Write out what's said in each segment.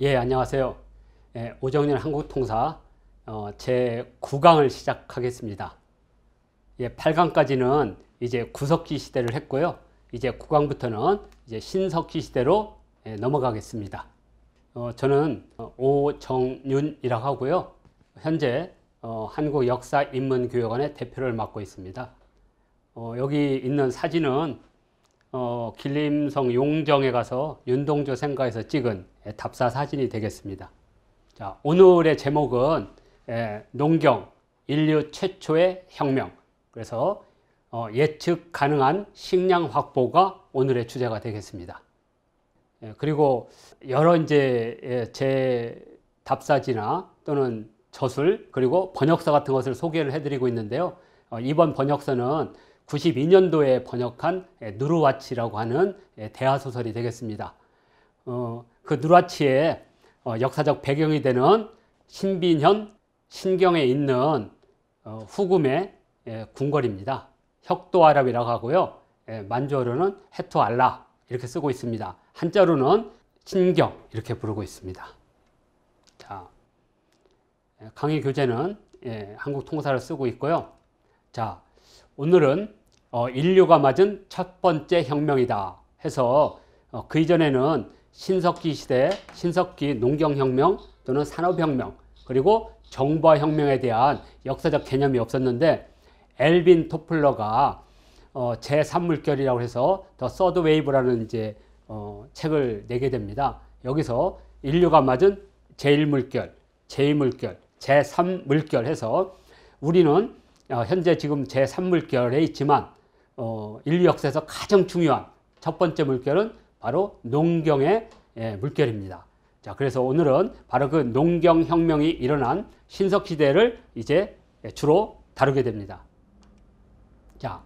예, 안녕하세요. 예, 오정연 한국통사 제 9강을 시작하겠습니다. 예, 8강까지는 이제 구석기 시대를 했고요. 이제 9강부터는 이제 신석기 시대로 넘어가겠습니다. 저는 오정윤이라고 하고요. 현재 한국역사인문교육원의 대표를 맡고 있습니다. 여기 있는 사진은 길림성 용정에 가서 윤동주 생가에서 찍은 답사 사진이 되겠습니다. 자, 오늘의 제목은 농경, 인류 최초의 혁명. 그래서 예측 가능한 식량 확보가 오늘의 주제가 되겠습니다. 그리고 여러 이제 제 답사지나 또는 저술 그리고 번역서 같은 것을 소개를 해드리고 있는데요. 이번 번역서는 92년도에 번역한 누르와치라고 하는 대하소설이 되겠습니다. 그 누르와치의 역사적 배경이 되는 신빈현, 신경에 있는 후금의 궁궐입니다. 혁도아랍이라고 하고요. 만주어로는 헤토알라 이렇게 쓰고 있습니다. 한자로는 신경 이렇게 부르고 있습니다. 자, 강의 교재는 한국 통사를 쓰고 있고요. 자, 오늘은 인류가 맞은 첫 번째 혁명이다 해서 그 이전에는 신석기 시대, 신석기 농경혁명 또는 산업혁명 그리고 정보화혁명에 대한 역사적 개념이 없었는데 엘빈 토플러가 제3물결이라고 해서 더 서드 웨이브라는 이제 책을 내게 됩니다. 여기서 인류가 맞은 제1물결, 제2물결, 제3물결 해서 우리는 현재 지금 제3물결에 있지만 인류 역사에서 가장 중요한 첫 번째 물결은 바로 농경의 물결입니다. 자, 그래서 오늘은 바로 그 농경혁명이 일어난 신석시대를 이제 주로 다루게 됩니다. 자,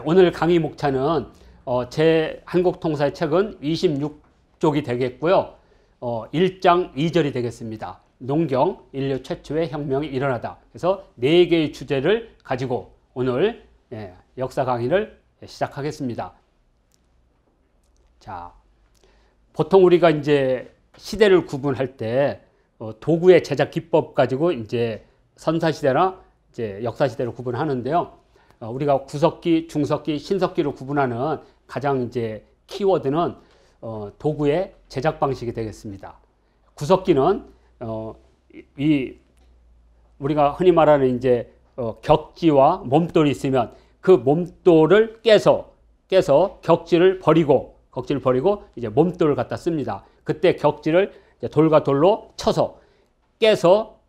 오늘 강의 목차는 제 한국통사의 책은 26쪽이 되겠고요. 1장 2절이 되겠습니다. 농경, 인류 최초의 혁명이 일어나다. 그래서 4개의 주제를 가지고 오늘 역사 강의를 시작하겠습니다. 자, 보통 우리가 이제 시대를 구분할 때 도구의 제작 기법 가지고 이제 선사시대나 이제 역사시대를 구분하는데요. 우리가 구석기, 중석기, 신석기로 구분하는 가장 이제 키워드는 도구의 제작 방식이 되겠습니다. 구석기는 우리가 흔히 말하는 이제 격지와 몸돌이 있으면 그 몸돌을 깨서 격지를 버리고 이제 몸돌을 갖다 씁니다. 그때 격지를 이제 돌과 돌로 쳐서 깨서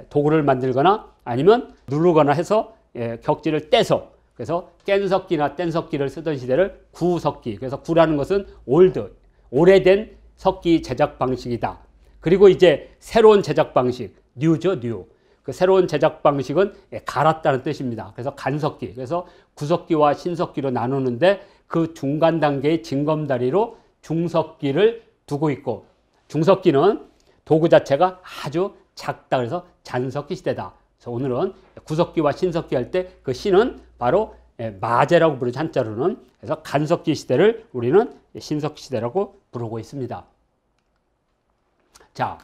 도구를 만들거나 아니면 누르거나 해서 격지를 떼서 그래서 깬석기나 뗀석기를 쓰던 시대를 구석기. 그래서 구라는 것은 오래된 석기 제작 방식이다. 그리고 이제 새로운 제작 방식, 뉴죠, 뉴. 그 새로운 제작 방식은 갈았다는 뜻입니다. 그래서 간석기. 그래서 구석기와 신석기로 나누는데 그 중간 단계의 징검다리로 중석기를 두고 있고 중석기는 도구 자체가 아주 작다. 그래서 잔석기 시대다. 그래서 오늘은 구석기와 신석기 할 때 그 신은 바로 마제라고 부르죠. 한자로는. 그래서 간석기 시대를 우리는 신석기 시대라고 부르고 있습니다. 자,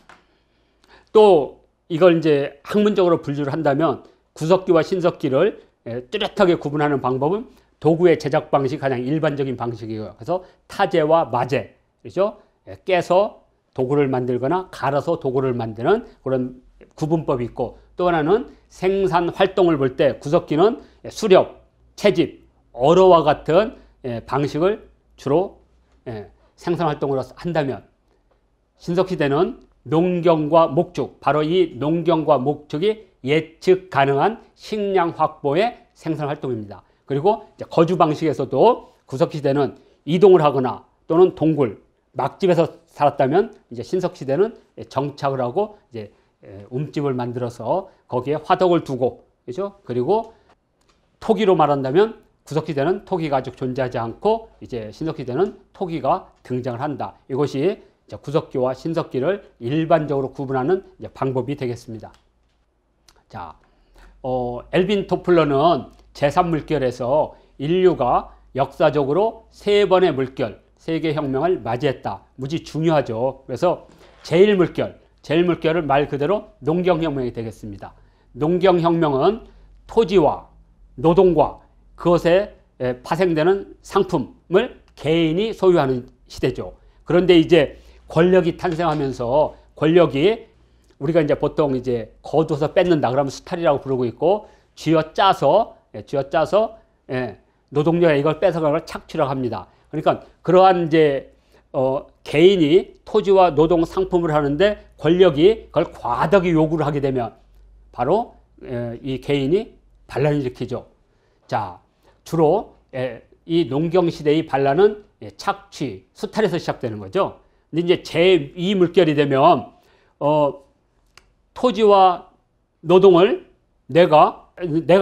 또 이걸 이제 학문적으로 분류를 한다면 구석기와 신석기를 뚜렷하게 구분하는 방법은 도구의 제작 방식이 가장 일반적인 방식이고요. 그래서 타제와 마제, 그렇죠? 깨서 도구를 만들거나 갈아서 도구를 만드는 그런 구분법이 있고 또 하나는 생산 활동을 볼 때 구석기는 수렵, 채집, 어로와 같은 방식을 주로 생산 활동으로 한다면 신석시대는 농경과 목축, 바로 이 농경과 목축이 예측 가능한 식량 확보의 생산 활동입니다. 그리고 이제 거주 방식에서도 구석시대는 이동을 하거나 또는 동굴, 막집에서 살았다면 이제 신석시대는 정착을 하고 이제 움집을 만들어서 거기에 화덕을 두고, 그렇죠? 그리고 토기로 말한다면 구석시대는 토기가 아직 존재하지 않고 이제 신석시대는 토기가 등장을 한다. 이것이 구석기와 신석기를 일반적으로 구분하는 방법이 되겠습니다. 자, 엘빈 토플러는 제3물결에서 인류가 역사적으로 3번의 물결, 세계혁명을 맞이했다. 무지 중요하죠. 그래서 제1물결은 말 그대로 농경혁명이 되겠습니다. 농경혁명은 토지와 노동과 그것에 파생되는 상품을 개인이 소유하는 시대죠. 그런데 이제 권력이 탄생하면서 권력이 우리가 이제 보통 이제 거둬서 뺏는다 그러면 수탈이라고 부르고 있고 쥐어짜서 노동력에 이걸 뺏어가는 걸 착취라고 합니다. 그러니까 그러한 이제 개인이 토지와 노동 상품을 하는데 권력이 그걸 과다하게 요구를 하게 되면 바로 이 개인이 반란을 일으키죠. 자, 주로 이 농경시대의 반란은 착취, 수탈에서 시작되는 거죠. 근데 이제 제2물결이 되면 토지와 노동을 내가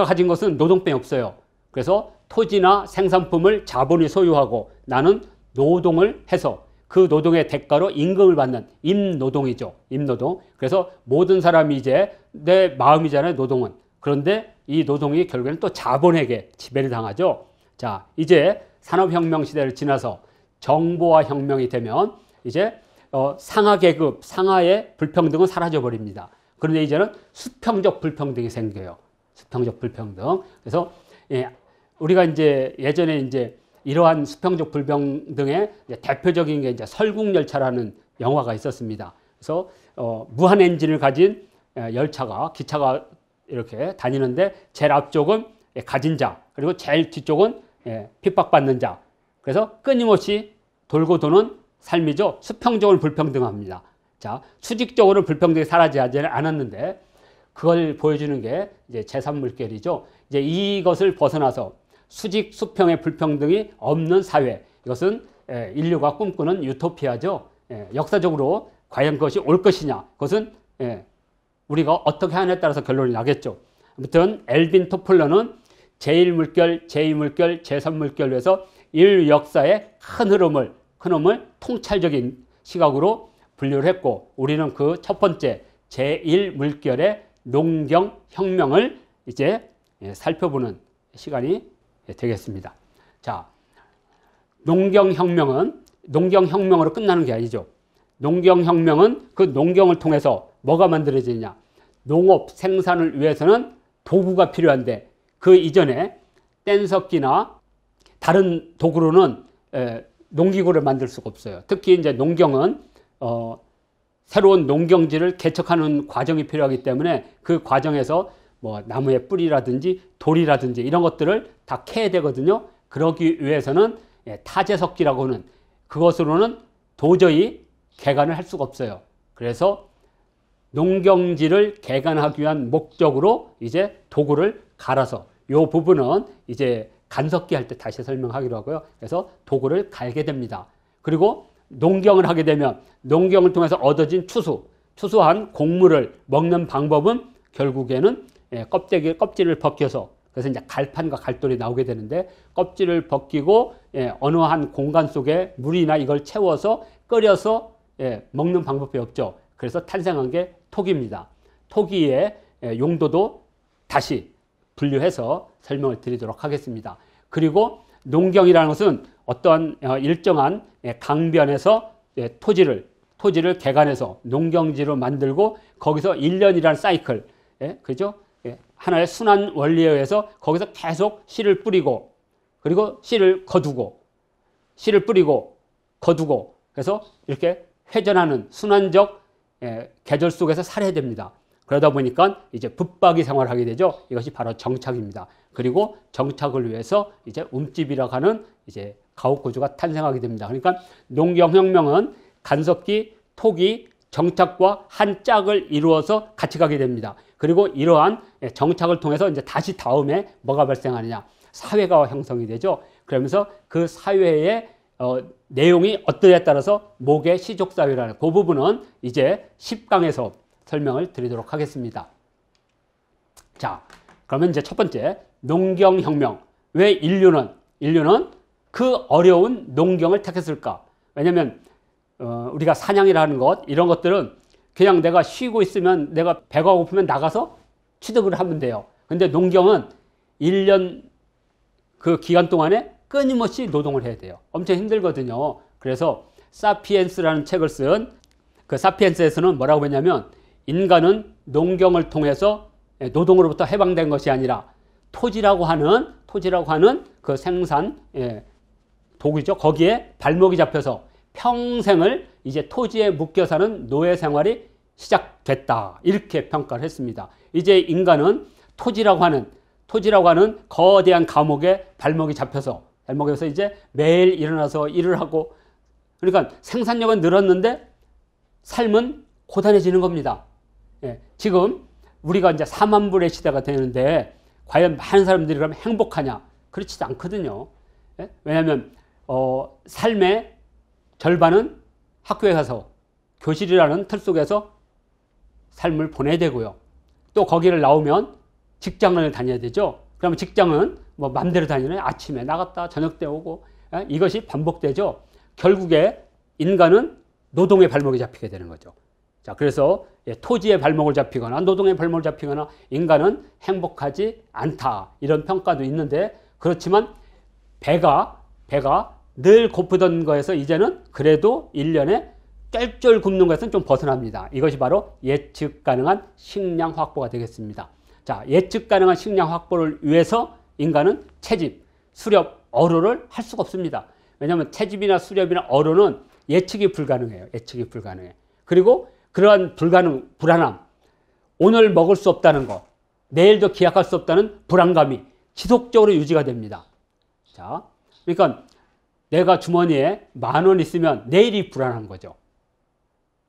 가진 것은 노동병이 없어요. 그래서 토지나 생산품을 자본이 소유하고 나는 노동을 해서 그 노동의 대가로 임금을 받는 임노동이죠. 임노동. 그래서 모든 사람이 이제 내 마음이잖아요. 노동은. 그런데 이 노동이 결국에는 또 자본에게 지배를 당하죠. 자, 이제 산업혁명 시대를 지나서 정보화 혁명이 되면 이제 상하계급, 상하의 불평등은 사라져 버립니다. 그런데 이제는 수평적 불평등이 생겨요. 수평적 불평등. 그래서 우리가 이제 예전에 이제 이러한 수평적 불평등의 대표적인 게 이제 설국열차라는 영화가 있었습니다. 그래서 무한 엔진을 가진 열차가 기차가 이렇게 다니는데 제일 앞쪽은 가진 자 그리고 제일 뒤쪽은 핍박받는 자. 그래서 끊임없이 돌고 도는 삶이죠. 수평적으로 불평등합니다. 자, 수직적으로 불평등이 사라지지 않았는데 그걸 보여주는 게 이제 제3물결이죠. 이제 이것을 벗어나서 수직 수평의 불평등이 없는 사회. 이것은 인류가 꿈꾸는 유토피아죠. 역사적으로 과연 그것이 올 것이냐. 그것은 우리가 어떻게 하느냐에 따라서 결론이 나겠죠. 아무튼 엘빈 토플러는 제1물결, 제2물결, 제3물결로 해서 인류 역사의 큰 흐름을 통찰적인 시각으로 분류를 했고 우리는 그 첫 번째 제1물결의 농경혁명을 이제 살펴보는 시간이 되겠습니다. 자, 농경혁명으로 끝나는 게 아니죠. 농경혁명은 그 농경을 통해서 뭐가 만들어지느냐. 농업 생산을 위해서는 도구가 필요한데 그 이전에 뗀석기나 다른 도구로는 농기구를 만들 수가 없어요. 특히 이제 농경은 새로운 농경지를 개척하는 과정이 필요하기 때문에 그 과정에서 뭐 나무의 뿌리라든지 돌이라든지 이런 것들을 다 캐야 되거든요. 그러기 위해서는 타제석기라고 하는 그것으로는 도저히 개간을 할 수가 없어요. 그래서 농경지를 개간하기 위한 목적으로 이제 도구를 갈아서 이 부분은 이제 간석기 할 때 다시 설명하기로 하고요. 그래서 도구를 갈게 됩니다. 그리고 농경을 하게 되면 농경을 통해서 얻어진 추수한 곡물을 먹는 방법은 결국에는 껍질을 벗겨서 그래서 이제 갈판과 갈돌이 나오게 되는데 껍질을 벗기고 어느 한 공간 속에 물이나 이걸 채워서 끓여서 먹는 방법이 없죠. 그래서 탄생한 게 토기입니다. 토기의 용도도 다시 분류해서 설명을 드리도록 하겠습니다. 그리고 농경이라는 것은 어떠한 일정한 강변에서 토지를 개간해서 농경지로 만들고 거기서 1년이라는 사이클, 그죠? 하나의 순환 원리에 의해서 거기서 계속 씨를 뿌리고 그리고 씨를 뿌리고 거두고 그래서 이렇게 회전하는 순환적 계절 속에서 살아야 됩니다. 그러다 보니까 이제 붙박이 생활을 하게 되죠. 이것이 바로 정착입니다. 그리고 정착을 위해서 이제 움집이라고 하는 이제 가옥구조가 탄생하게 됩니다. 그러니까 농경혁명은 간섭기, 토기, 정착과 한 짝을 이루어서 같이 가게 됩니다. 그리고 이러한 정착을 통해서 이제 다시 다음에 뭐가 발생하느냐. 사회가 형성이 되죠. 그러면서 그 사회의 내용이 어떠냐에 따라서 목의 시족사회라는 그 부분은 이제 10강에서 설명을 드리도록 하겠습니다. 자, 그러면 이제 첫 번째 농경혁명. 왜 인류는 그 어려운 농경을 택했을까? 왜냐하면 우리가 사냥이라는 것 이런 것들은 그냥 내가 쉬고 있으면 내가 배가 고프면 나가서 취득을 하면 돼요. 근데 농경은 1년 그 기간 동안에 끊임없이 노동을 해야 돼요. 엄청 힘들거든요. 그래서 사피엔스라는 책을 쓴 그 사피엔스에서는 뭐라고 했냐면 인간은 농경을 통해서 노동으로부터 해방된 것이 아니라 토지라고 하는 그 생산 도구죠. 거기에 발목이 잡혀서 평생을 이제 토지에 묶여 사는 노예 생활이 시작됐다. 이렇게 평가를 했습니다. 이제 인간은 토지라고 하는 거대한 감옥에 발목이 잡혀서 이제 매일 일어나서 일을 하고, 그러니까 생산력은 늘었는데 삶은 고단해지는 겁니다. 지금 우리가 이제 4만 불의 시대가 되는데 과연 많은 사람들이 그러면 행복하냐? 그렇지 않거든요. 왜냐하면 삶의 절반은 학교에 가서 교실이라는 틀 속에서 삶을 보내야 되고요. 또 거기를 나오면 직장을 다녀야 되죠. 그러면 직장은 뭐 맘대로 다니는, 아침에 나갔다 저녁 때 오고, 이것이 반복되죠. 결국에 인간은 노동의 발목이 잡히게 되는 거죠. 자, 그래서 토지의 발목을 잡히거나 노동의 발목을 잡히거나 인간은 행복하지 않다. 이런 평가도 있는데, 그렇지만 배가 늘 고프던 거에서 이제는 그래도 1년에 쩔쩔 굶는 것은 좀 벗어납니다. 이것이 바로 예측 가능한 식량 확보가 되겠습니다. 자, 예측 가능한 식량 확보를 위해서 인간은 채집, 수렵, 어로를 할 수가 없습니다. 왜냐하면 채집이나 수렵이나 어로는 예측이 불가능해요. 예측이 불가능해. 그리고 그러한 불안함, 오늘 먹을 수 없다는 것, 내일도 기약할 수 없다는 불안감이 지속적으로 유지가 됩니다. 자, 그러니까 내가 주머니에 10,000원 있으면 내일이 불안한 거죠.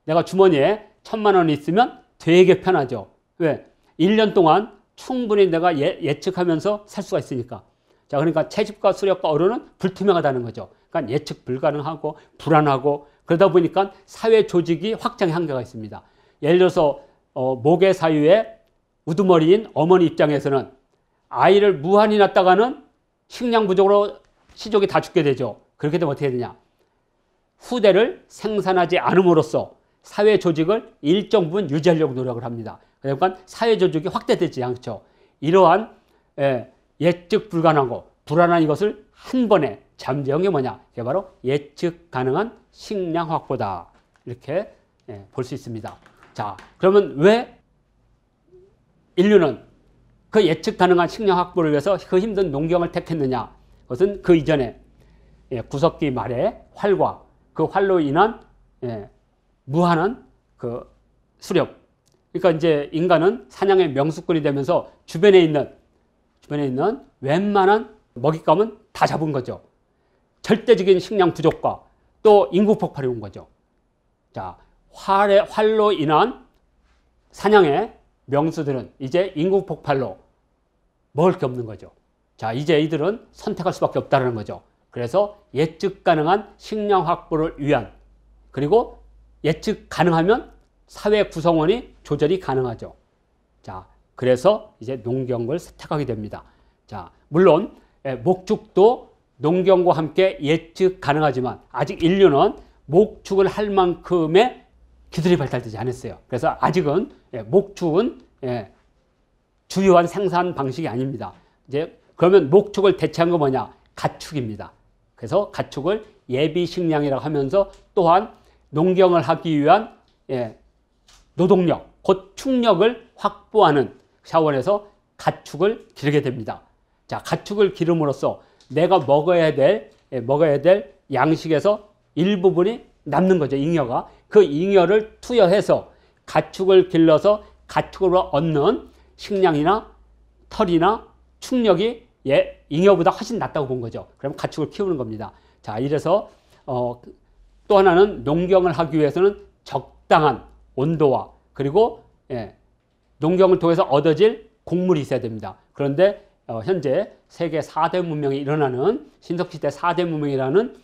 내가 주머니에 1,000,000원 있으면 되게 편하죠. 왜? 1년 동안 충분히 내가 예측하면서 살 수가 있으니까. 자, 그러니까 채집과 수렵과 어로는 불투명하다는 거죠. 그러니까 예측 불가능하고 불안하고, 그러다 보니까 사회 조직이 확장의 한계가 있습니다. 예를 들어서 모계 사유의 우두머리인 어머니 입장에서는 아이를 무한히 낳다가는 식량 부족으로 시족이 다 죽게 되죠. 그렇게 되면 어떻게 되냐? 후대를 생산하지 않음으로써 사회 조직을 일정 부분 유지하려고 노력을 합니다. 그러니까 사회 조직이 확대되지 않죠. 이러한 예측 불가능하고 불안한 이것을 한 번에 잠재운 게 뭐냐? 그게 바로 예측 가능한 식량 확보다. 이렇게 볼 수 있습니다. 자, 그러면 왜 인류는 그 예측 가능한 식량 확보를 위해서 그 힘든 농경을 택했느냐? 그것은 그 이전에 구석기 말에 활과 그 활로 인한 무한한 그 수렵. 그러니까 이제 인간은 사냥의 명수꾼이 되면서 주변에 있는 웬만한 먹잇감은 다 잡은 거죠. 절대적인 식량 부족과 또 인구 폭발이 온 거죠. 자, 활로 인한 사냥의 명수들은 이제 인구 폭발로 먹을 게 없는 거죠. 자, 이제 이들은 선택할 수밖에 없다는 거죠. 그래서 예측 가능한 식량 확보를 위한, 그리고 예측 가능하면 사회 구성원이 조절이 가능하죠. 자, 그래서 이제 농경을 택하게 됩니다. 자, 물론 목축도 농경과 함께 예측 가능하지만 아직 인류는 목축을 할 만큼의 기술이 발달되지 않았어요. 그래서 아직은 목축은 주요한 생산 방식이 아닙니다. 이제 그러면 목축을 대체한 거 뭐냐? 가축입니다. 그래서 가축을 예비 식량이라고 하면서 또한 농경을 하기 위한 노동력, 곧 축력을 확보하는 차원에서 가축을 기르게 됩니다. 자, 가축을 기름으로써 내가 먹어야 될 양식에서 일부분이 남는 거죠. 잉여가. 그 잉여를 투여해서 가축을 길러서 가축으로 얻는 식량이나 털이나 축력이 잉여보다 훨씬 낫다고 본 거죠. 그럼 가축을 키우는 겁니다. 자, 이래서 또 하나는 농경을 하기 위해서는 적당한 온도와 그리고 농경을 통해서 얻어질 곡물이 있어야 됩니다. 그런데 현재 세계 4대 문명이 일어나는 신석시대 4대 문명이라는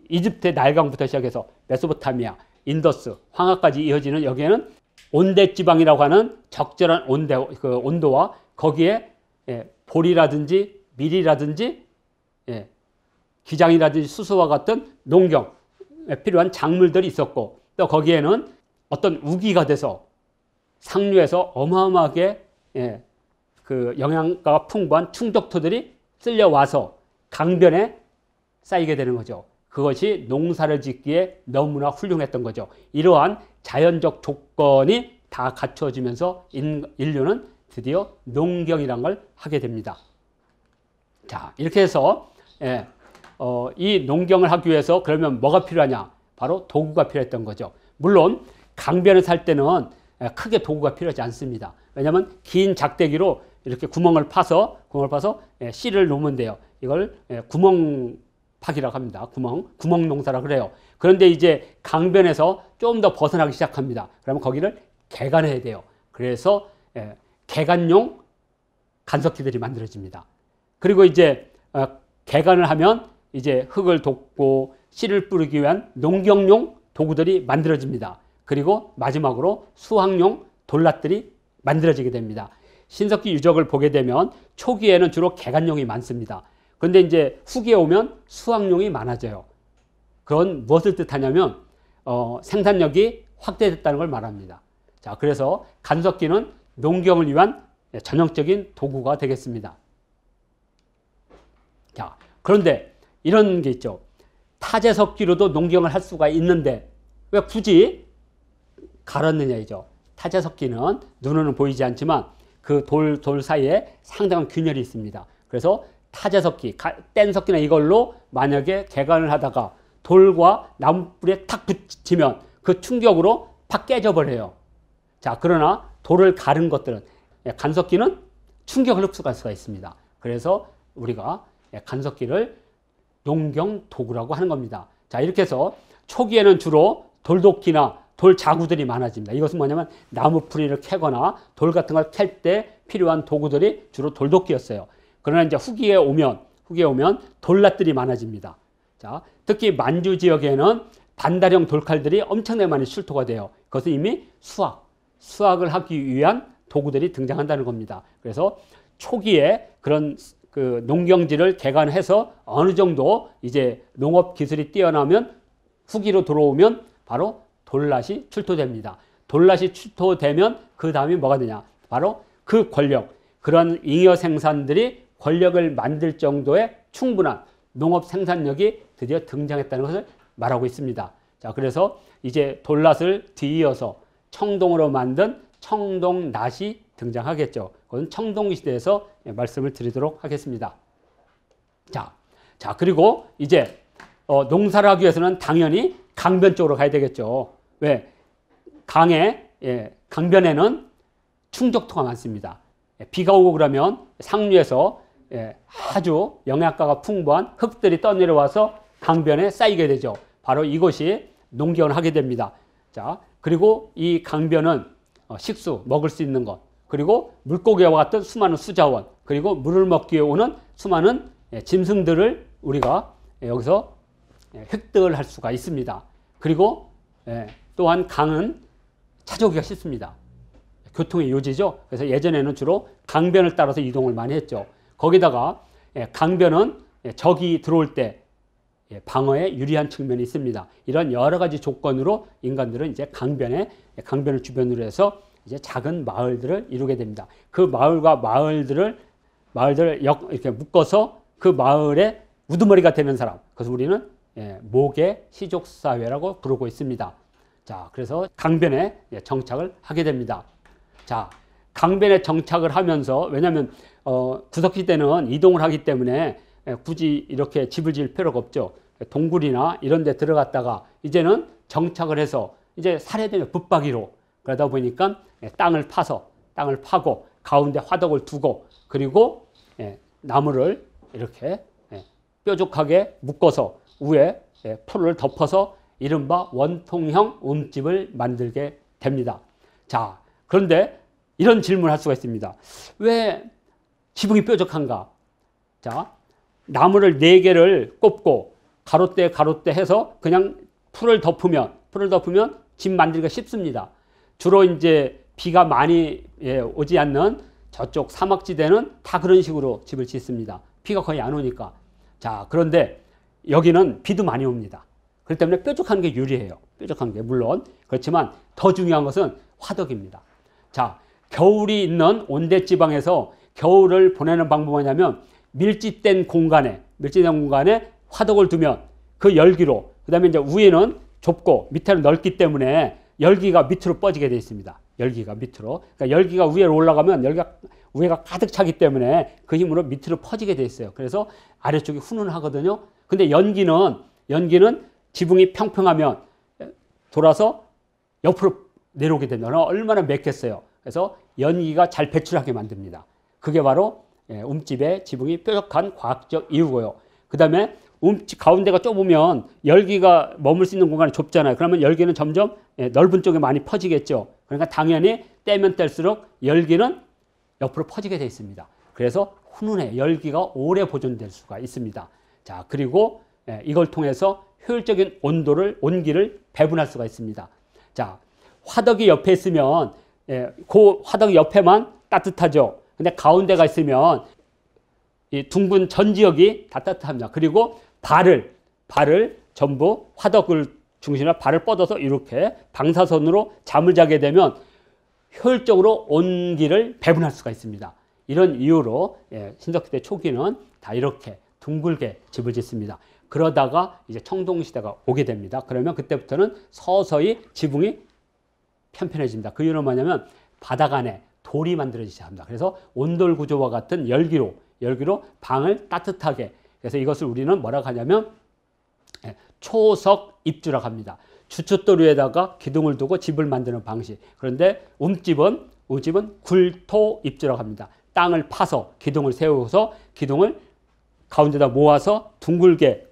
이집트의 나일강부터 시작해서 메소포타미아, 인더스, 황하까지 이어지는 여기에는 온대지방이라고 하는 적절한 온도와 거기에 보리라든지 밀이라든지 기장이라든지 수소와 같은 농경에 필요한 작물들이 있었고, 또 거기에는 어떤 우기가 돼서 상류에서 어마어마하게 그 영양가가 풍부한 충족토들이 쓸려와서 강변에 쌓이게 되는 거죠. 그것이 농사를 짓기에 너무나 훌륭했던 거죠. 이러한 자연적 조건이 다 갖춰지면서 인류는 드디어 농경이라는 걸 하게 됩니다. 자, 이렇게 해서 이 농경을 하기 위해서 그러면 뭐가 필요하냐? 바로 도구가 필요했던 거죠. 물론 강변을 살 때는 크게 도구가 필요하지 않습니다. 왜냐하면 긴 작대기로 이렇게 구멍을 파서 씨를 놓으면 돼요. 이걸 구멍 파기라고 합니다. 구멍 농사라고 그래요. 그런데 이제 강변에서 좀 더 벗어나기 시작합니다. 그러면 거기를 개간해야 돼요. 그래서 개간용 간석기들이 만들어집니다. 그리고 이제 개간을 하면 이제 흙을 돕고 씨를 뿌리기 위한 농경용 도구들이 만들어집니다. 그리고 마지막으로 수확용 돌랏들이 만들어지게 됩니다. 신석기 유적을 보게 되면 초기에는 주로 개간용이 많습니다. 그런데 이제 후기에 오면 수확용이 많아져요. 그건 무엇을 뜻하냐면 생산력이 확대됐다는 걸 말합니다. 자, 그래서 간석기는 농경을 위한 전형적인 도구가 되겠습니다. 자, 그런데 이런 게 있죠. 타제석기로도 농경을 할 수가 있는데 왜 굳이 갈았느냐이죠. 타제석기는 눈으로는 보이지 않지만 그 돌 사이에 상당한 균열이 있습니다. 그래서 타제석기, 뗀석기나 이걸로 만약에 개간을 하다가 돌과 나무뿌리에 탁 붙이면 그 충격으로 팍 깨져버려요. 자, 그러나 돌을 가른 것들은 간석기는 충격을 흡수할 수가 있습니다. 그래서 우리가 간석기를 농경 도구라고 하는 겁니다. 자, 이렇게 해서 초기에는 주로 돌도끼나 돌 자구들이 많아집니다. 이것은 뭐냐면 나무 뿌리를 캐거나 돌 같은 걸 캘 때 필요한 도구들이 주로 돌도끼였어요. 그러나 이제 후기에 오면 돌랏들이 많아집니다. 자, 특히 만주 지역에는 반달형 돌칼들이 엄청나게 많이 출토가 돼요. 그것은 이미 수확을 하기 위한 도구들이 등장한다는 겁니다. 그래서 초기에 그런 그 농경지를 개간해서 어느 정도 이제 농업 기술이 뛰어나면 후기로 들어오면 바로 돌랏이 출토됩니다. 돌랏이 출토되면 그 다음에 뭐가 되냐? 바로 그 권력, 그런 잉여 생산들이 권력을 만들 정도의 충분한 농업 생산력이 드디어 등장했다는 것을 말하고 있습니다. 자, 그래서 이제 돌랏을 뒤이어서 청동으로 만든 청동낫이 등장하겠죠. 그건 청동시대에서 말씀을 드리도록 하겠습니다. 자, 그리고 이제 농사를 하기 위해서는 당연히 강변 쪽으로 가야 되겠죠. 왜? 강변에는 충족토가 많습니다. 비가 오고 그러면 상류에서 아주 영양가가 풍부한 흙들이 떠내려와서 강변에 쌓이게 되죠. 바로 이것이 농경을 하게 됩니다. 자, 그리고 이 강변은 식수, 먹을 수 있는 것, 그리고 물고기와 같은 수많은 수자원, 그리고 물을 먹기 위해 오는 수많은 짐승들을 우리가 여기서 획득을 할 수가 있습니다. 그리고 또한 강은 찾아오기가 쉽습니다. 교통의 요지죠. 그래서 예전에는 주로 강변을 따라서 이동을 많이 했죠. 거기다가 강변은 적이 들어올 때 방어에 유리한 측면이 있습니다. 이런 여러 가지 조건으로 인간들은 이제 강변을 주변으로 해서 이제 작은 마을들을 이루게 됩니다. 그 마을과 마을들을 이렇게 묶어서 그 마을의 우두머리가 되는 사람. 그래서 우리는 모계 시족사회라고 부르고 있습니다. 자, 그래서 강변에 정착을 하게 됩니다. 자, 강변에 정착을 하면서, 왜냐하면 구석기 때는 이동을 하기 때문에 굳이 이렇게 집을 지을 필요가 없죠. 동굴이나 이런 데 들어갔다가 이제는 정착을 해서 이제 살해되면 붙박이로, 그러다 보니까 땅을 파고 가운데 화덕을 두고, 그리고 나무를 이렇게 뾰족하게 묶어서 위에 풀을 덮어서 이른바 원통형 움집을 만들게 됩니다. 자, 그런데 이런 질문을 할 수가 있습니다. 왜 지붕이 뾰족한가? 자, 나무를 4개를 꼽고 가로대 해서 그냥 풀을 덮으면 집 만들기가 쉽습니다. 주로 이제 비가 많이 오지 않는 저쪽 사막지대는 다 그런 식으로 집을 짓습니다. 비가 거의 안 오니까. 자, 그런데 여기는 비도 많이 옵니다. 그렇기 때문에 뾰족한 게 유리해요. 뾰족한 게 물론. 그렇지만 더 중요한 것은 화덕입니다. 자, 겨울이 있는 온대지방에서 겨울을 보내는 방법은 뭐냐면 밀집된 공간에 화덕을 두면 그 열기로, 그 다음에 이제 위에는 좁고 밑에는 넓기 때문에 열기가 밑으로 뻗지게 되어 있습니다. 열기가 밑으로. 그러니까 열기가 위로 올라가면 열기가 위에가 가득 차기 때문에 그 힘으로 밑으로 퍼지게 되어 있어요. 그래서 아래쪽이 훈훈하거든요. 근데 연기는 지붕이 평평하면 돌아서 옆으로 내려오게 되면 얼마나 맵겠어요. 그래서 연기가 잘 배출하게 만듭니다. 그게 바로 움집의 지붕이 뾰족한 과학적 이유고요. 그 다음에 움집 가운데가 좁으면 열기가 머물 수 있는 공간이 좁잖아요. 그러면 열기는 점점 넓은 쪽에 많이 퍼지겠죠. 그러니까 당연히 떼면 뗄수록 열기는 옆으로 퍼지게 되어 있습니다. 그래서 훈훈해. 열기가 오래 보존될 수가 있습니다. 자, 그리고 이걸 통해서 효율적인 온기를 배분할 수가 있습니다. 자, 화덕이 옆에 있으면 그 화덕 옆에만 따뜻하죠. 근데 가운데가 있으면 이 둥근 전 지역이 다 따뜻합니다. 그리고 발을 전부 화덕을 중심으로 발을 뻗어서 이렇게 방사선으로 잠을 자게 되면 효율적으로 온기를 배분할 수가 있습니다. 이런 이유로 신석시대 초기는 다 이렇게 둥글게 집을 짓습니다. 그러다가 이제 청동시대가 오게 됩니다. 그러면 그때부터는 서서히 지붕이 편편해집니다. 그 이유는 뭐냐면 바닥 안에 돌이 만들어지기 시작합니다. 그래서 온돌 구조와 같은 열기로 방을 따뜻하게, 그래서 이것을 우리는 뭐라고 하냐면 초석 입주라고 합니다. 주춧돌 위에다가 기둥을 두고 집을 만드는 방식. 그런데 움집은 굴토 입주라고 합니다. 땅을 파서 기둥을 세우고서 기둥을 가운데다 모아서 둥글게,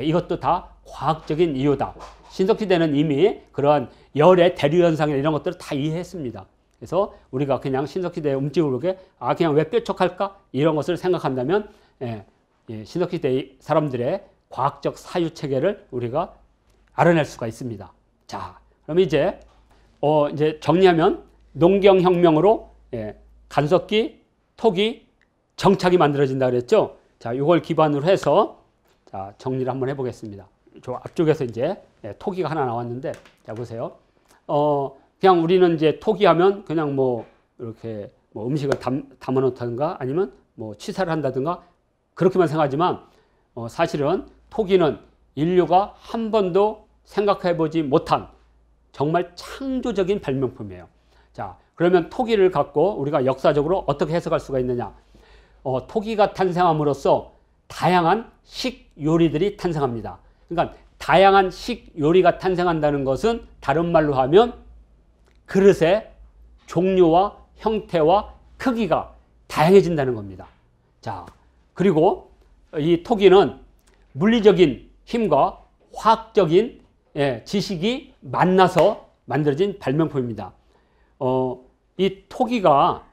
이것도 다 과학적인 이유다. 신석시대는 이미 그러한 열의 대류현상이나 이런 것들을 다 이해했습니다. 그래서 우리가 그냥 신석시대의 움집을 보게 그냥 왜 뾰족할까? 이런 것을 생각한다면 신석시대 사람들의 과학적 사유체계를 우리가 알아낼 수가 있습니다. 자, 그럼 이제 정리하면 농경혁명으로 간석기, 토기, 정착이 만들어진다 그랬죠. 자, 이걸 기반으로 해서 자, 정리를 한번 해보겠습니다. 저 앞쪽에서 이제 토기가 하나 나왔는데, 자 보세요. 그냥 우리는 이제 토기하면 그냥 뭐 이렇게 뭐 음식을 담아놓다든가 아니면 뭐 취사를 한다든가 그렇게만 생각하지만 사실은 토기는 인류가 한 번도 생각해보지 못한 정말 창조적인 발명품이에요. 자, 그러면 토기를 갖고 우리가 역사적으로 어떻게 해석할 수가 있느냐? 토기가 탄생함으로써 다양한 식요리들이 탄생합니다. 그러니까 다양한 식요리가 탄생한다는 것은 다른 말로 하면 그릇의 종류와 형태와 크기가 다양해진다는 겁니다. 자, 그리고 이 토기는 물리적인 힘과 화학적인 지식이 만나서 만들어진 발명품입니다. 이 토기가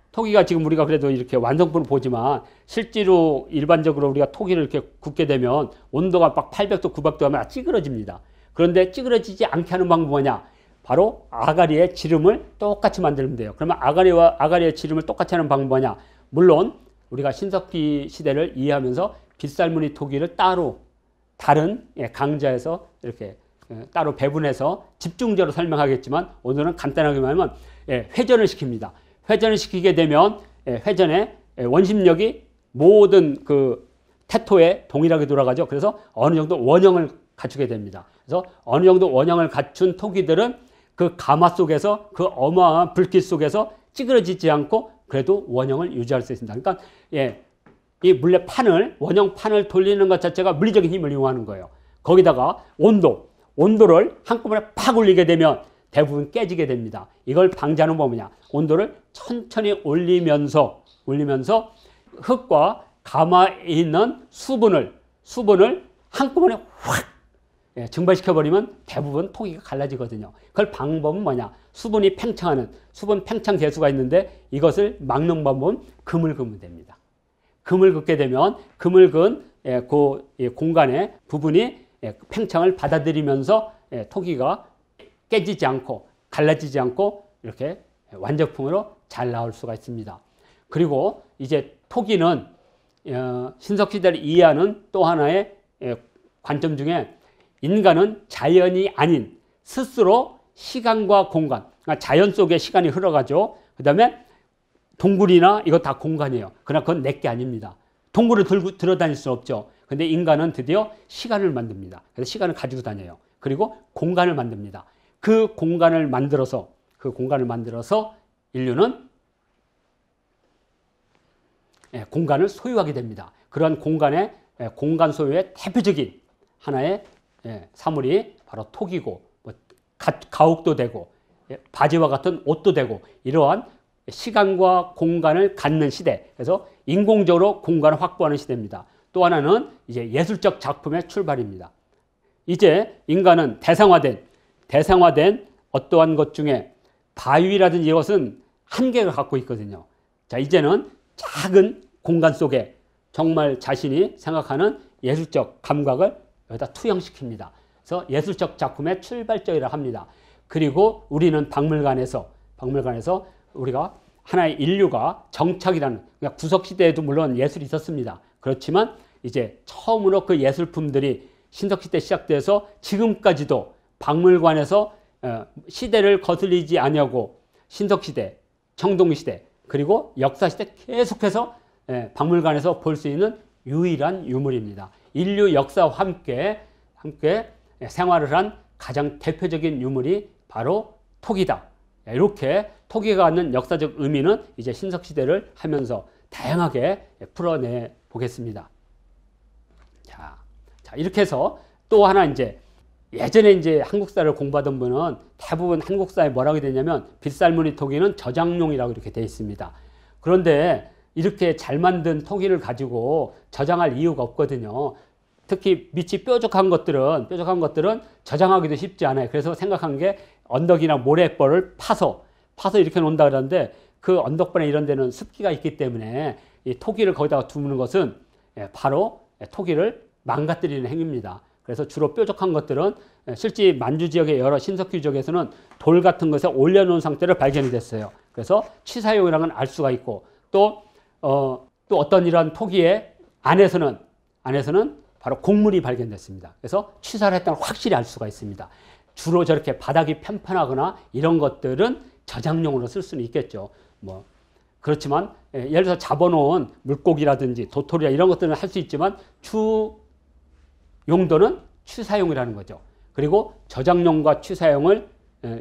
지금 우리가 그래도 이렇게 완성품을 보지만 실제로 일반적으로 우리가 토기를 이렇게 굽게 되면 온도가 막 800도, 900도 하면 찌그러집니다. 그런데 찌그러지지 않게 하는 방법은 뭐냐? 바로 아가리의 지름을 똑같이 만들면 돼요. 그러면 아가리의 지름을 똑같이 하는 방법은 뭐냐? 물론 우리가 신석기 시대를 이해하면서 빗살무늬 토기를 따로 다른 강좌에서 이렇게 따로 배분해서 집중적으로 설명하겠지만 오늘은 간단하게 말하면 회전을 시킵니다. 회전을 시키게 되면 회전의 원심력이 모든 그 태토에 동일하게 돌아가죠. 그래서 어느 정도 원형을 갖추게 됩니다. 그래서 어느 정도 원형을 갖춘 토기들은 그 가마 속에서 그 어마어마한 불길 속에서 찌그러지지 않고 그래도 원형을 유지할 수 있습니다. 그러니까 이 물레 원형 판을 돌리는 것 자체가 물리적인 힘을 이용하는 거예요. 거기다가 온도를 한꺼번에 팍 올리게 되면 대부분 깨지게 됩니다. 이걸 방지하는 법이냐? 온도를 천천히 올리면서 흙과 가마에 있는 수분을 한꺼번에 확 증발시켜버리면 대부분 토기가 갈라지거든요. 그걸 방법은 뭐냐? 수분 팽창 개수가 있는데 이것을 막는 방법은 금을 긋으면 됩니다. 금을 긋게 되면 금을 긋은 그 공간의 부분이 팽창을 받아들이면서 토기가 깨지지 않고 갈라지지 않고 이렇게 완제품으로 잘 나올 수가 있습니다. 그리고 이제 토기는 신석시대를 이해하는 또 하나의 관점 중에 인간은 자연이 아닌 스스로 시간과 공간, 그러니까 자연 속에 시간이 흘러가죠. 그 다음에 동굴이나 이거 다 공간이에요. 그러나 그건 내게 아닙니다. 동굴을 들어 다닐 수 없죠. 근데 인간은 드디어 시간을 만듭니다. 그래서 시간을 가지고 다녀요. 그리고 공간을 만듭니다. 그 공간을 만들어서 인류는 공간을 소유하게 됩니다. 그런 공간 소유의 대표적인 하나의 사물이 바로 토기고, 뭐 가옥도 되고, 바지와 같은 옷도 되고, 이러한 시간과 공간을 갖는 시대. 그래서 인공적으로 공간을 확보하는 시대입니다. 또 하나는 이제 예술적 작품의 출발입니다. 이제 인간은 대상화된 어떠한 것 중에 바위라든지 이것은 한계를 갖고 있거든요. 자, 이제는 작은 공간 속에 정말 자신이 생각하는 예술적 감각을 여기다 투영시킵니다. 그래서 예술적 작품의 출발점이라 합니다. 그리고 우리는 박물관에서 우리가 하나의 인류가 정착이라는, 그러니까 구석시대에도 물론 예술이 있었습니다. 그렇지만 이제 처음으로 그 예술품들이 신석시대 시작돼서 지금까지도 박물관에서 시대를 거슬리지 아니하고 신석시대, 청동시대, 그리고 역사시대 계속해서 박물관에서 볼 수 있는 유일한 유물입니다. 인류 역사와 함께 생활을 한 가장 대표적인 유물이 바로 토기다. 이렇게 토기가 갖는 역사적 의미는 이제 신석시대를 하면서 다양하게 풀어내 보겠습니다. 자, 이렇게 해서 또 하나 예전에 한국사를 공부하던 분은 대부분 한국사에 뭐라고 되냐면 빗살무늬 토기는 저장용이라고 이렇게 되어 있습니다. 그런데 이렇게 잘 만든 토기를 가지고 저장할 이유가 없거든요. 특히 밑이 뾰족한 것들은 저장하기도 쉽지 않아요. 그래서 생각한 게 언덕이나 모래벌을 파서 이렇게 놓는다 그러는데 그 언덕벌에 이런 데는 습기가 있기 때문에 이 토기를 거기다가 두는 것은 바로 토기를 망가뜨리는 행위입니다. 그래서 주로 뾰족한 것들은 실제 만주 지역의 여러 신석기 지역에서는 돌 같은 것에 올려놓은 상태로 발견이 됐어요. 그래서 취사용이라는 걸 알 수가 있고 또 어떤 이러한 토기의 안에서는 바로 곡물이 발견됐습니다. 그래서 취사를 했다는 걸 확실히 알 수가 있습니다. 주로 저렇게 바닥이 편편하거나 이런 것들은 저장용으로 쓸 수는 있겠죠. 그렇지만 예를 들어서 잡아놓은 물고기라든지 도토리나 이런 것들은 할 수 있지만 주 용도는 취사용이라는 거죠. 그리고 저장용과 취사용을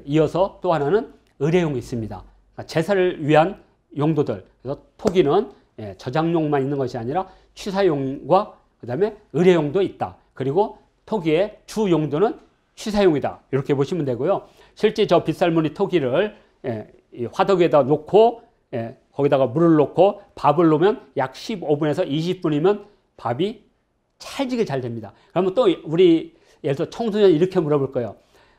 이어서 또 하나는 의뢰용이 있습니다. 그러니까 제사를 위한 용도들. 그래서 토기는 저장용만 있는 것이 아니라 취사용과 그 다음에 의뢰용도 있다. 그리고 토기의 주 용도는 취사용이다. 이렇게 보시면 되고요. 실제 저 빗살무늬 토기를 이 화덕에다 놓고 거기다가 물을 넣고 밥을 넣으면 약 15분에서 20분이면 밥이 찰지게 잘 됩니다. 그러면 또 우리 예를 들어 청소년 이렇게 물어볼 거예요.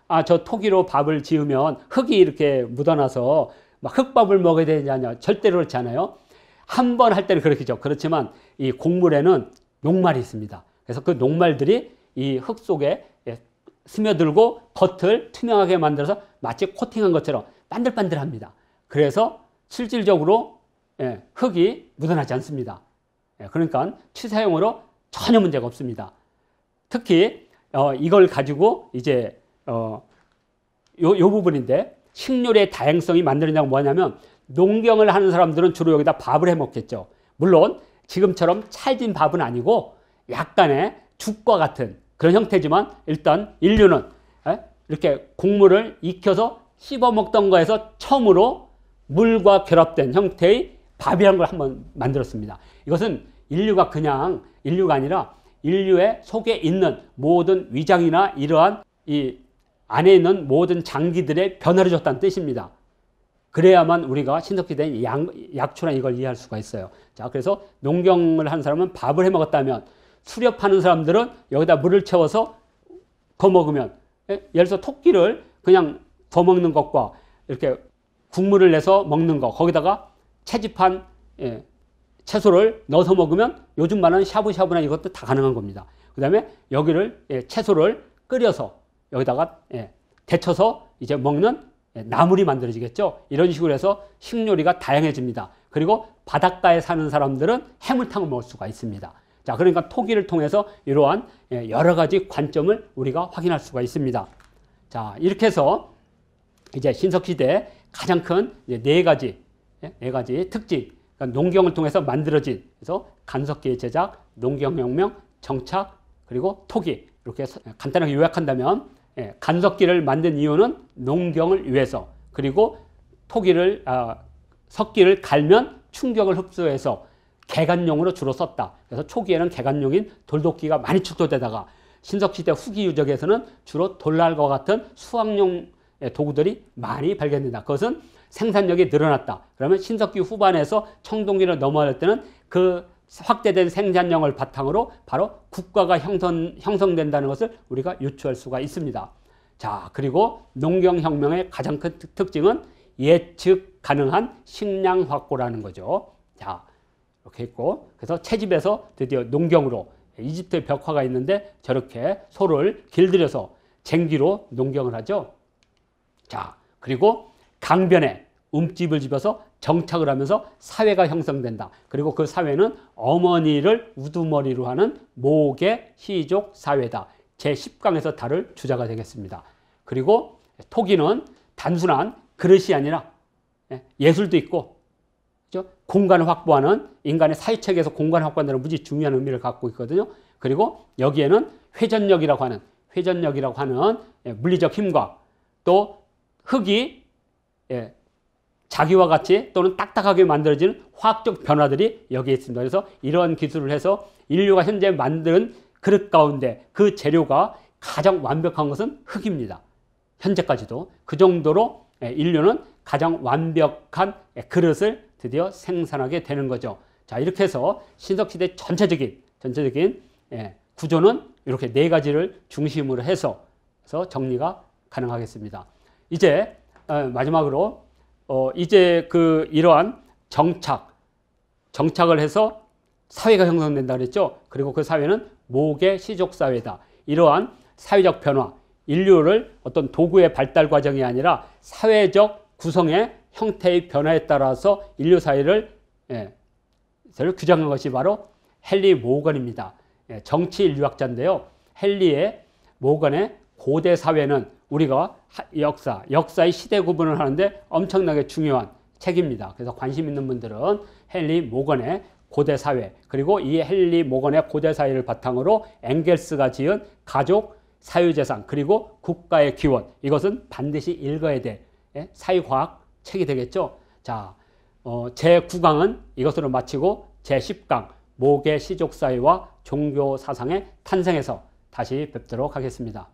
아, 저 토기로 밥을 지으면 흙이 이렇게 묻어나서 막 흙밥을 먹어야 되지 않냐? 절대로 그렇지 않아요. 한 번 할 때는 그렇겠죠. 그렇지만 이 곡물에는 녹말이 있습니다. 그래서 그 녹말들이 이 흙 속에 스며들고 겉을 투명하게 만들어서 마치 코팅한 것처럼 반들반들합니다. 그래서 실질적으로 흙이 묻어나지 않습니다. 그러니까 취사용으로 전혀 문제가 없습니다. 특히 이걸 가지고 이제 요 부분인데 식료의 다양성이 만들어내는 뭐냐면 농경을 하는 사람들은 주로 여기다 밥을 해 먹겠죠. 물론 지금처럼 찰진 밥은 아니고 약간의 죽과 같은 그런 형태지만 일단 인류는 이렇게 곡물을 익혀서 씹어 먹던 거에서 처음으로 물과 결합된 형태의 밥이라는 걸 한번 만들었습니다. 이것은 인류가 그냥 인류가 아니라 인류의 속에 있는 모든 위장이나 이러한 이 안에 있는 모든 장기들의 변화를 줬다는 뜻입니다. 그래야만 우리가 신석시대의 약초나 이걸 이해할 수가 있어요. 자, 그래서 농경을 하는 사람은 밥을 해 먹었다면 수렵하는 사람들은 여기다 물을 채워서 더 먹으면 예를 들어서 토끼를 그냥 더 먹는 것과 이렇게 국물을 내서 먹는 거 거기다가 채집한 채소를 넣어서 먹으면 요즘 말하는 샤브샤브나 이것도 다 가능한 겁니다. 그 다음에 여기를 채소를 끓여서 여기다가 데쳐서 이제 먹는 나물이 만들어지겠죠. 이런 식으로 해서 식요리가 다양해집니다. 그리고 바닷가에 사는 사람들은 해물탕을 먹을 수가 있습니다. 자, 그러니까 토기를 통해서 이러한 여러 가지 관점을 우리가 확인할 수가 있습니다. 자, 이렇게 해서 이제 신석시대 가장 큰 네 가지 특징, 그러니까 농경을 통해서 만들어진 그래서 간석기의 제작, 농경혁명, 정착, 그리고 토기. 이렇게 간단하게 요약한다면 간석기를 만든 이유는 농경을 위해서, 그리고 석기를 갈면 충격을 흡수해서 개간용으로 주로 썼다. 그래서 초기에는 개간용인 돌도끼가 많이 축소되다가 신석시대 후기 유적에서는 주로 돌날과 같은 수확용 도구들이 많이 발견된다. 그것은 생산력이 늘어났다. 그러면 신석기 후반에서 청동기를 넘어갈 때는 그 확대된 생산량을 바탕으로 바로 국가가 형성된다는 것을 우리가 유추할 수가 있습니다. 자, 그리고 농경혁명의 가장 큰 특징은 예측 가능한 식량 확보라는 거죠. 자, 이렇게 있고, 그래서 채집에서 드디어 농경으로, 이집트의 벽화가 있는데 저렇게 소를 길들여서 쟁기로 농경을 하죠. 자, 그리고 강변에 움집을 집어서 정착을 하면서 사회가 형성된다. 그리고 그 사회는 어머니를 우두머리로 하는 모계 시족 사회다. 제10강에서 다룰 주자가 되겠습니다. 그리고 토기는 단순한 그릇이 아니라 예술도 있고, 그렇죠? 공간을 확보하는, 인간의 사회체계에서 공간을 확보한다는 무지 중요한 의미를 갖고 있거든요. 그리고 여기에는 회전력이라고 하는 물리적 힘과 또 흙이 자기와 같이 또는 딱딱하게 만들어지는 화학적 변화들이 여기에 있습니다. 그래서 이러한 기술을 해서 인류가 현재 만든 그릇 가운데 그 재료가 가장 완벽한 것은 흙입니다. 현재까지도. 그 정도로 인류는 가장 완벽한 그릇을 드디어 생산하게 되는 거죠. 자, 이렇게 해서 신석시대 전체적인 구조는 이렇게 네 가지를 중심으로 해서 정리가 가능하겠습니다. 이제 마지막으로 이제 이러한 정착을 해서 사회가 형성된다 그랬죠. 그리고 그 사회는 모계 시족 사회다. 이러한 사회적 변화, 인류를 어떤 도구의 발달 과정이 아니라 사회적 구성의 형태의 변화에 따라서 인류 사회를 규정한 것이 바로 헨리 모건입니다. 정치 인류학자인데요. 헨리의 모건의 고대 사회는 우리가 역사의 시대 구분을 하는데 엄청나게 중요한 책입니다. 그래서 관심 있는 분들은 헨리 모건의 고대 사회, 그리고 이 헨리 모건의 고대 사회를 바탕으로 엥겔스가 지은 가족, 사유재산, 그리고 국가의 기원, 이것은 반드시 읽어야 될 사회과학 책이 되겠죠. 자, 제9강은 이것으로 마치고 제10강 모계 시족사회와 종교사상의 탄생에서 다시 뵙도록 하겠습니다.